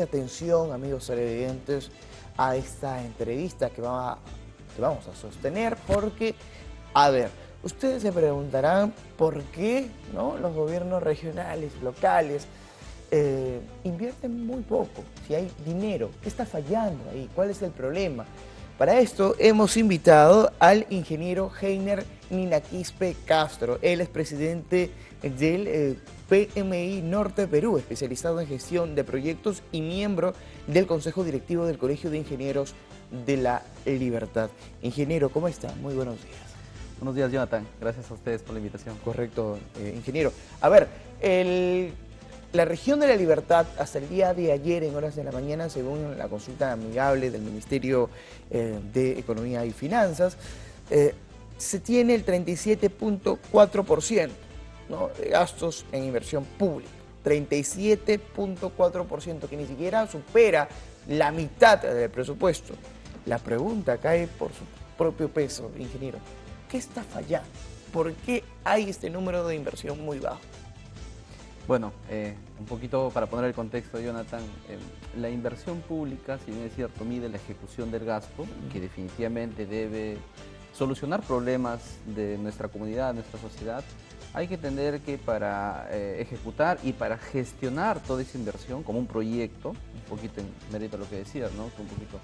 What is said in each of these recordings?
Atención, amigos televidentes, a esta entrevista que vamos a sostener porque, a ver, ustedes se preguntarán por qué, ¿no?, los gobiernos regionales, locales, invierten muy poco. Si hay dinero, ¿qué está fallando ahí? ¿Cuál es el problema? Para esto hemos invitado al ingeniero Heiner Ninaquispe Castro. Él es presidente del PMI Norte Perú, especializado en gestión de proyectos y miembro del Consejo Directivo del Colegio de Ingenieros de la Libertad. Ingeniero, ¿cómo está? Muy buenos días. Buenos días, Jonathan. Gracias a ustedes por la invitación. Correcto, ingeniero. A ver, la región de la Libertad, hasta el día de ayer, en horas de la mañana, según la consulta amigable del Ministerio de Economía y Finanzas, se tiene el 37.4%, ¿no?, de gastos en inversión pública. 37.4%, que ni siquiera supera la mitad del presupuesto. La pregunta cae por su propio peso, ingeniero. ¿Qué está fallando? ¿Por qué hay este número de inversión muy bajo? Bueno, un poquito para poner el contexto, Jonathan, la inversión pública, si bien es cierto, mide la ejecución del gasto, que definitivamente debe solucionar problemas de nuestra comunidad, nuestra sociedad. Hay que entender que para ejecutar y para gestionar toda esa inversión como un proyecto, un poquito en mérito a lo que decías, ¿no?, que un poquito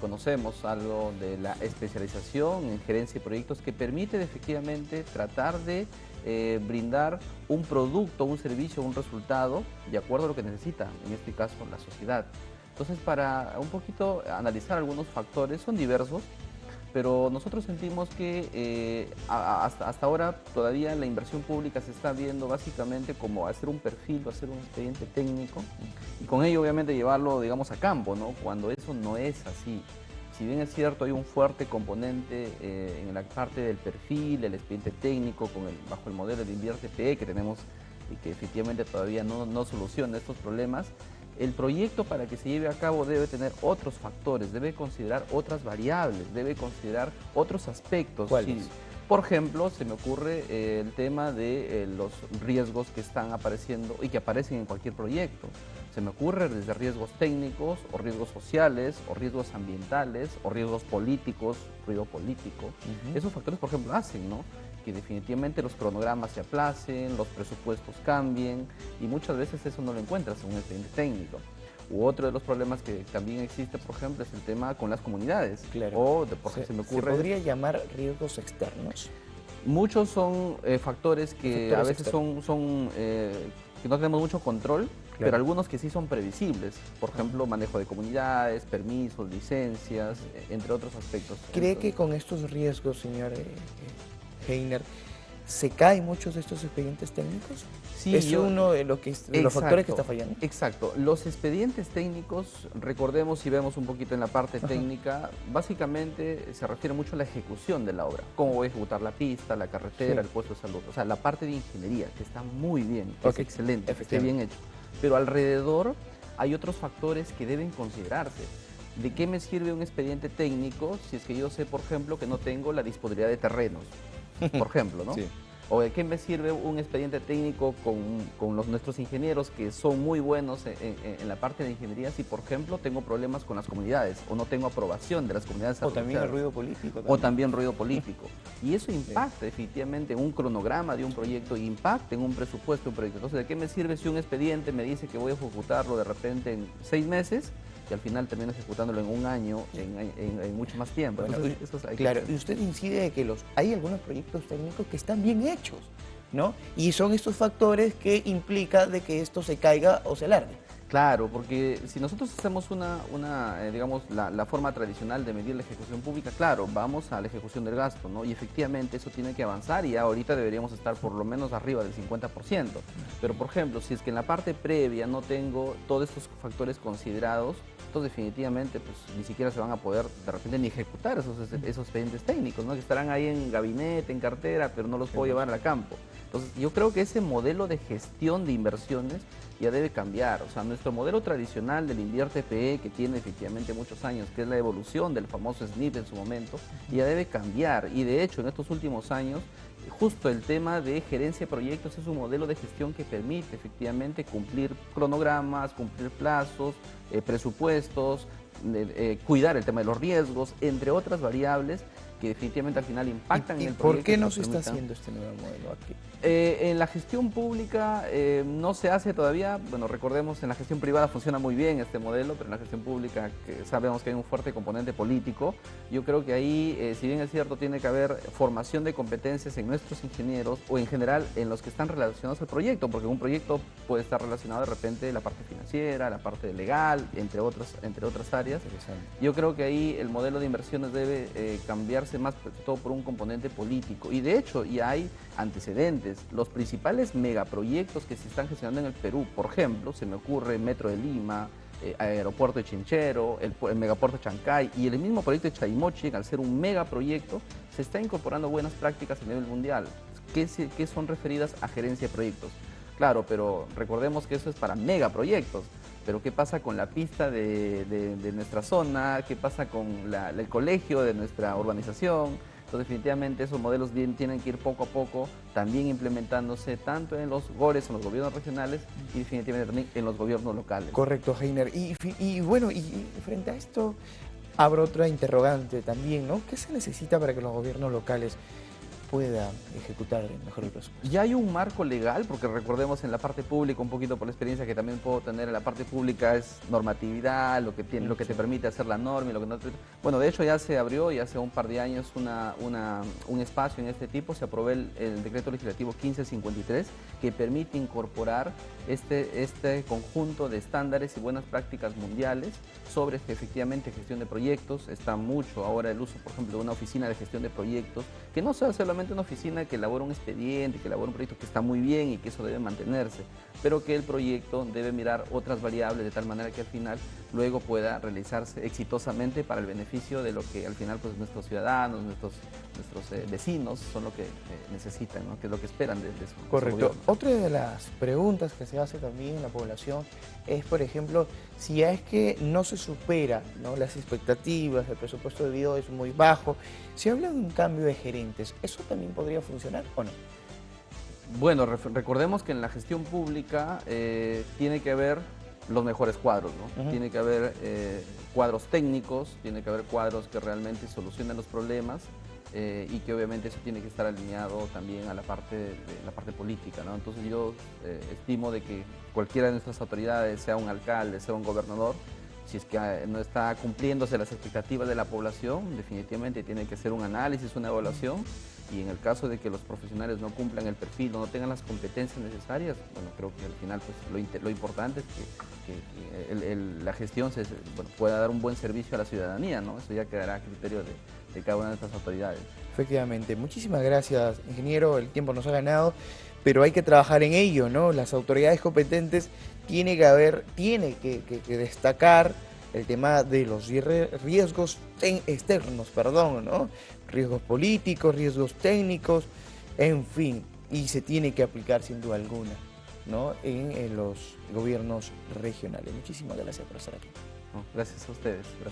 conocemos algo de la especialización en gerencia de proyectos que permite efectivamente tratar de brindar un producto, un servicio, un resultado de acuerdo a lo que necesita, en este caso, la sociedad. Entonces, para un poquito analizar algunos factores, son diversos, pero nosotros sentimos que hasta ahora todavía la inversión pública se está viendo básicamente como hacer un perfil o hacer un expediente técnico y con ello obviamente llevarlo, digamos, a campo, ¿no?, cuando eso no es así. Si bien es cierto, hay un fuerte componente en la parte del perfil, el expediente técnico, bajo el modelo de InviertePE que tenemos y que efectivamente todavía no soluciona estos problemas, el proyecto, para que se lleve a cabo, debe tener otros factores, debe considerar otras variables, debe considerar otros aspectos. ¿Cuáles? Por ejemplo, se me ocurre el tema de los riesgos que están apareciendo y que aparecen en cualquier proyecto. Se me ocurre desde riesgos técnicos o riesgos sociales o riesgos ambientales o riesgos políticos, ruido político. Esos factores, por ejemplo, hacen, ¿no?, que definitivamente los cronogramas se aplacen, los presupuestos cambien y muchas veces eso no lo encuentras en un expediente técnico. Otro de los problemas que también existe, por ejemplo, es el tema con las comunidades. Claro. Se me ocurre, ¿Se podría llamar riesgos externos? muchos son factores que a Factores veces externos. que no tenemos mucho control, Claro. pero algunos que sí son previsibles. Por ejemplo, manejo de comunidades, permisos, licencias, entre otros aspectos. ¿Cree que con estos riesgos, señor Heiner, se caen muchos de estos expedientes técnicos? Sí, ¿Es uno de los factores que está exacto, fallando? exacto. Los expedientes técnicos, recordemos, si vemos un poquito en la parte técnica, básicamente se refiere mucho a la ejecución de la obra. Cómo voy a ejecutar la pista, la carretera, Sí. el puesto de salud. O sea, la parte de ingeniería, que está muy bien, que es excelente, que esté bien Efectivamente. hecho. Pero alrededor hay otros factores que deben considerarse. ¿De qué me sirve un expediente técnico si es que yo sé, por ejemplo, que no tengo la disponibilidad de terrenos? Por ejemplo, ¿no? Sí. ¿O de qué me sirve un expediente técnico con nuestros ingenieros que son muy buenos en la parte de ingeniería si, por ejemplo, tengo problemas con las comunidades o no tengo aprobación de las comunidades O también el asociadas? ruido político. O también ruido político. Y eso impacta definitivamente en un cronograma de un proyecto, impacta en un presupuesto de un proyecto. Entonces, ¿de qué me sirve si un expediente me dice que voy a ejecutarlo de repente en 6 meses y al final termino ejecutándolo en un año, en mucho más tiempo? Bueno, Entonces, eso hay que claro, hacer. y usted incide de que hay algunos proyectos técnicos que están bien hechos, ¿no? Y son estos factores que implica de que esto se caiga o se alargue. Claro, porque si nosotros hacemos digamos, la forma tradicional de medir la ejecución pública, claro, vamos a la ejecución del gasto, ¿no? Y efectivamente eso tiene que avanzar y ya ahorita deberíamos estar por lo menos arriba del 50%. Pero, por ejemplo, si es que en la parte previa no tengo todos estos factores considerados, entonces definitivamente pues ni siquiera se van a poder de repente ni ejecutar esos expedientes técnicos, ¿no?, que estarán ahí en gabinete, en cartera, pero no los puedo llevar al campo. Entonces, yo creo que ese modelo de gestión de inversiones ya debe cambiar. O sea, nuestro modelo tradicional del Invierte PE, que tiene efectivamente muchos años, que es la evolución del famoso SNIP en su momento, ya debe cambiar. Y de hecho, en estos últimos años, justo el tema de gerencia de proyectos es un modelo de gestión que permite efectivamente cumplir cronogramas, cumplir plazos, presupuestos, cuidar el tema de los riesgos, entre otras variables que definitivamente al final impactan en el proyecto. ¿Por qué no se está haciendo este nuevo modelo aquí? En la gestión pública no se hace todavía. Bueno, recordemos, en la gestión privada funciona muy bien este modelo, pero en la gestión pública que sabemos que hay un fuerte componente político. Yo creo que ahí, si bien es cierto, tiene que haber formación de competencias en nuestros ingenieros o en general en los que están relacionados al proyecto, porque un proyecto puede estar relacionado de repente la parte financiera, la parte legal, entre otras áreas. Yo creo que ahí el modelo de inversiones debe cambiarse más que todo por un componente político. Y de hecho ya hay antecedentes. Los principales megaproyectos que se están gestionando en el Perú, por ejemplo, se me ocurre Metro de Lima, Aeropuerto de Chinchero, el Megapuerto de Chancay y el mismo proyecto de Chaimochi, al ser un megaproyecto, se está incorporando buenas prácticas a nivel mundial, que son referidas a gerencia de proyectos. Claro, pero recordemos que eso es para megaproyectos. Pero ¿qué pasa con la pista de nuestra zona? ¿Qué pasa con el colegio de nuestra urbanización? Entonces, definitivamente esos modelos tienen que ir poco a poco también implementándose tanto en los GORES, en los gobiernos regionales y definitivamente también en los gobiernos locales. Correcto, Heiner. Y bueno, y frente a esto abro otra interrogante también, ¿no? ¿Qué se necesita para que los gobiernos locales pueda ejecutar mejor el presupuesto? Ya hay un marco legal, porque recordemos en la parte pública, un poquito por la experiencia que también puedo tener en la parte pública, es normatividad, lo que te permite hacer la norma y lo que no te... Bueno, de hecho ya se abrió, y hace un par de años, un espacio en este tipo, se aprobó el decreto legislativo 1553, que permite incorporar este conjunto de estándares y buenas prácticas mundiales sobre efectivamente gestión de proyectos. Está mucho ahora el uso, por ejemplo, de una oficina de gestión de proyectos, que no sea solamente una oficina que elabora un expediente, que elabora un proyecto, que está muy bien y que eso debe mantenerse, pero que el proyecto debe mirar otras variables de tal manera que al final luego pueda realizarse exitosamente para el beneficio de lo que al final pues nuestros ciudadanos, nuestros vecinos son lo que necesitan, ¿no? Que es lo que esperan de su Correcto. gobierno. Otra de las preguntas que se hace también en la población es, por ejemplo, si es que no se supera, ¿no?, las expectativas, el presupuesto debido es muy bajo, se habla de un cambio de gerentes, ¿eso también podría funcionar o no? Bueno, recordemos que en la gestión pública tiene que haber los mejores cuadros, ¿no? Tiene que haber cuadros técnicos, tiene que haber cuadros que realmente solucionen los problemas y que obviamente eso tiene que estar alineado también a la parte política, ¿no? Entonces yo estimo de que cualquiera de nuestras autoridades, sea un alcalde, sea un gobernador, si es que no está cumpliéndose las expectativas de la población, definitivamente tiene que hacer un análisis, una evaluación, y en el caso de que los profesionales no cumplan el perfil o no tengan las competencias necesarias, bueno, creo que al final pues, lo importante es que la gestión pueda dar un buen servicio a la ciudadanía, ¿no? Eso ya quedará a criterio de cada una de estas autoridades. Efectivamente. Muchísimas gracias, ingeniero. El tiempo nos ha ganado, pero hay que trabajar en ello, ¿no? Las autoridades competentes tiene que destacar el tema de los riesgos externos, perdón, ¿no? Riesgos políticos, riesgos técnicos, en fin, y se tiene que aplicar sin duda alguna, ¿no?, en los gobiernos regionales. Muchísimas gracias por estar aquí. No, gracias a ustedes. Gracias.